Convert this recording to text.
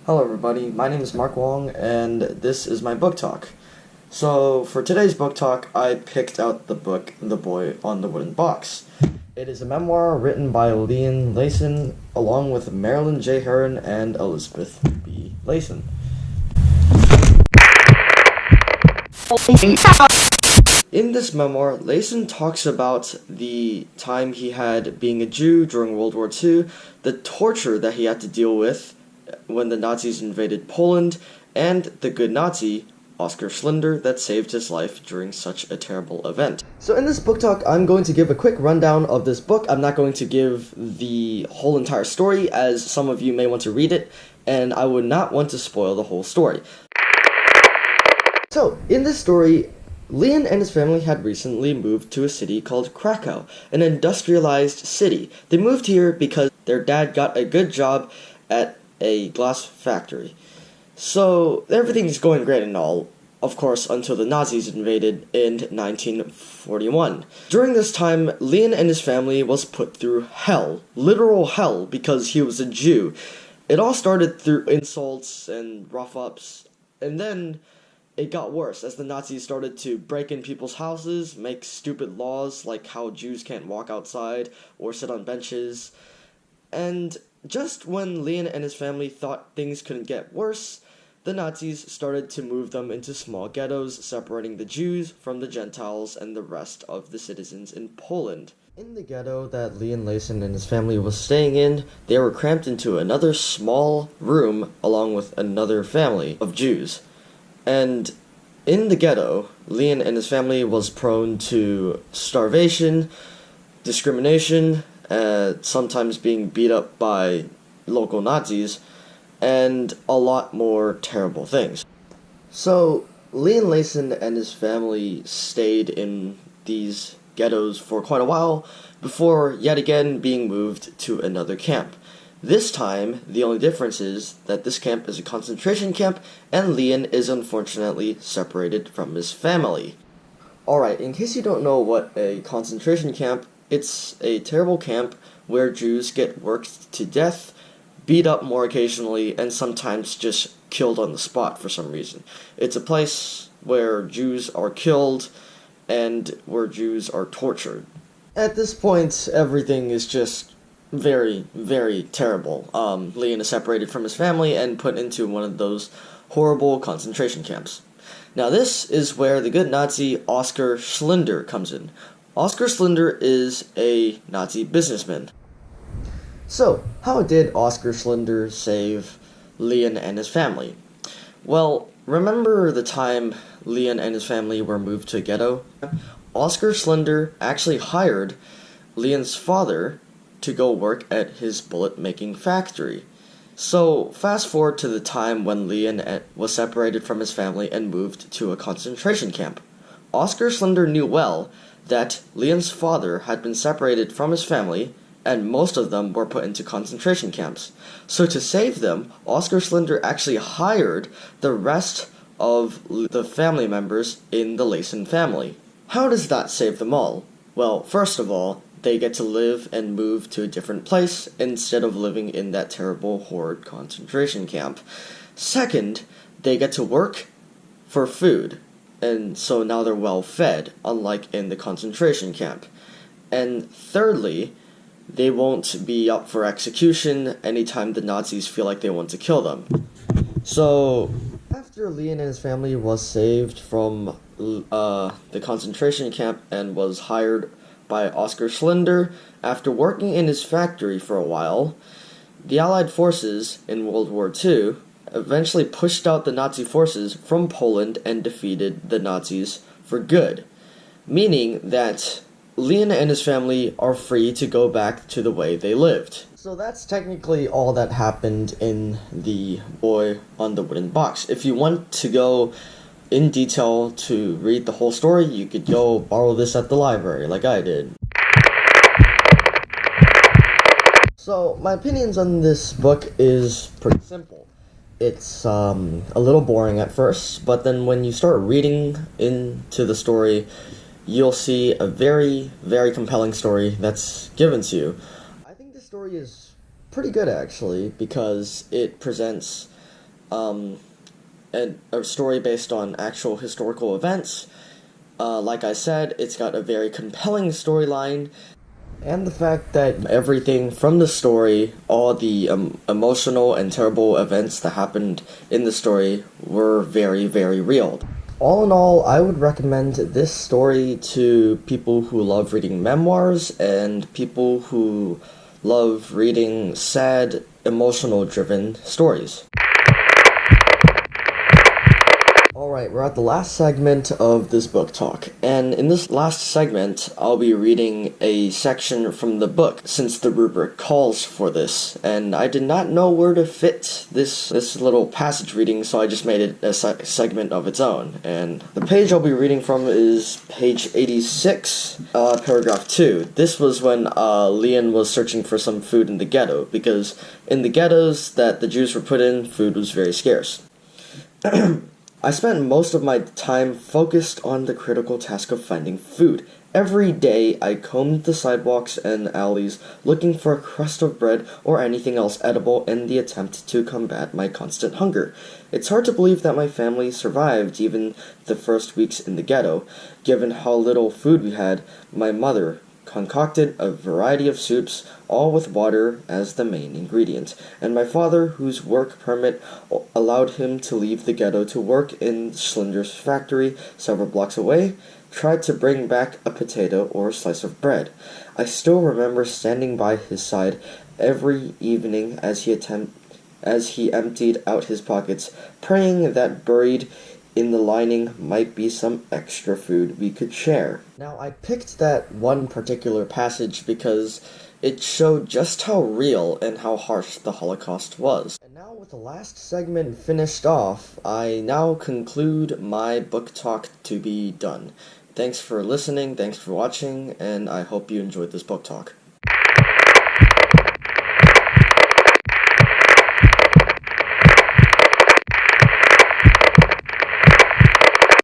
Hello everybody, my name is Mark Wong, and this is my book talk. So, for today's book talk, I picked out the book The Boy on the Wooden Box. It is a memoir written by Leyson, along with Marilyn J. Heron and Elizabeth B. Leyson. In this memoir, Leyson talks about the time he had being a Jew during World War II, the torture that he had to deal with when the Nazis invaded Poland, and the good Nazi, Oskar Schlinder, that saved his life during such a terrible event. So in this book talk, I'm going to give a quick rundown of this book. I'm not going to give the whole entire story, as some of you may want to read it, and I would not want to spoil the whole story. So, in this story, Leon and his family had recently moved to a city called Krakow, an industrialized city. They moved here because their dad got a good job at a glass factory. So everything's going great and all, of course, until the Nazis invaded in 1941. During this time, Leon and his family was put through hell, literal hell, because he was a Jew. It all started through insults and rough-ups, and then it got worse as the Nazis started to break in people's houses, make stupid laws like how Jews can't walk outside or sit on benches, and just when Leon and his family thought things couldn't get worse, the Nazis started to move them into small ghettos, separating the Jews from the Gentiles and the rest of the citizens in Poland. In the ghetto that Leon Leyson and his family was staying in, they were cramped into another small room along with another family of Jews. And in the ghetto, Leon and his family was prone to starvation, discrimination, sometimes being beat up by local Nazis, and a lot more terrible things. So, Leon Leyson and his family stayed in these ghettos for quite a while before yet again being moved to another camp. This time, the only difference is that this camp is a concentration camp, and Leon is unfortunately separated from his family. Alright, in case you don't know what a concentration camp, it's a terrible camp where Jews get worked to death, beat up more occasionally, and sometimes just killed on the spot for some reason. It's a place where Jews are killed and where Jews are tortured. At this point, everything is just very, very terrible. Leon is separated from his family and put into one of those horrible concentration camps. Now this is where the good Nazi Oskar Schlinder comes in. Oskar Schlinder is a Nazi businessman. So, how did Oskar Schlinder save Leon and his family? Well, remember the time Leon and his family were moved to a ghetto? Oskar Schlinder actually hired Leon's father to go work at his bullet-making factory. So, fast forward to the time when Leon was separated from his family and moved to a concentration camp. Oskar Schlinder knew well that Leon's father had been separated from his family, and most of them were put into concentration camps. So to save them, Oskar Schlinder actually hired the rest of the family members in the Leyson family. How does that save them all? Well, first of all, they get to live and move to a different place instead of living in that terrible, horrid concentration camp. Second, they get to work for food, and so now they're well fed, unlike in the concentration camp. And thirdly, they won't be up for execution anytime the Nazis feel like they want to kill them. So, after Leon and his family was saved from the concentration camp and was hired by Oskar Schlinder, after working in his factory for a while, the Allied forces in World War II eventually pushed out the Nazi forces from Poland and defeated the Nazis for good, meaning that Leon and his family are free to go back to the way they lived. So that's technically all that happened in The Boy on the Wooden Box. If you want to go in detail to read the whole story, you could go borrow this at the library, like I did. So, my opinions on this book is pretty simple. It's a little boring at first, but then when you start reading into the story, you'll see a very, very compelling story that's given to you. I think this story is pretty good, actually, because it presents and a story based on actual historical events. Like I said, it's got a very compelling storyline, and the fact that everything from the story, all the emotional and terrible events that happened in the story, were very, very real. All in all, I would recommend this story to people who love reading memoirs and people who love reading sad, emotional-driven stories. Alright, we're at the last segment of this book talk, and in this last segment, I'll be reading a section from the book, since the rubric calls for this, and I did not know where to fit this little passage reading, so I just made it a segment of its own, and the page I'll be reading from is page 86, paragraph 2. This was when Leon was searching for some food in the ghetto, because in the ghettos that the Jews were put in, food was very scarce. I spent most of my time focused on the critical task of finding food. Every day, I combed the sidewalks and alleys looking for a crust of bread or anything else edible in the attempt to combat my constant hunger. It's hard to believe that my family survived even the first weeks in the ghetto. Given how little food we had, my mother concocted a variety of soups, all with water as the main ingredient, and my father, whose work permit allowed him to leave the ghetto to work in Schlinder's factory several blocks away, tried to bring back a potato or a slice of bread. I still remember standing by his side every evening as he emptied out his pockets, praying that buried in the lining might be some extra food we could share. Now, I picked that one particular passage because it showed just how real and how harsh the Holocaust was. And now, with the last segment finished off, I now conclude my book talk to be done. Thanks for listening, thanks for watching, and I hope you enjoyed this book talk.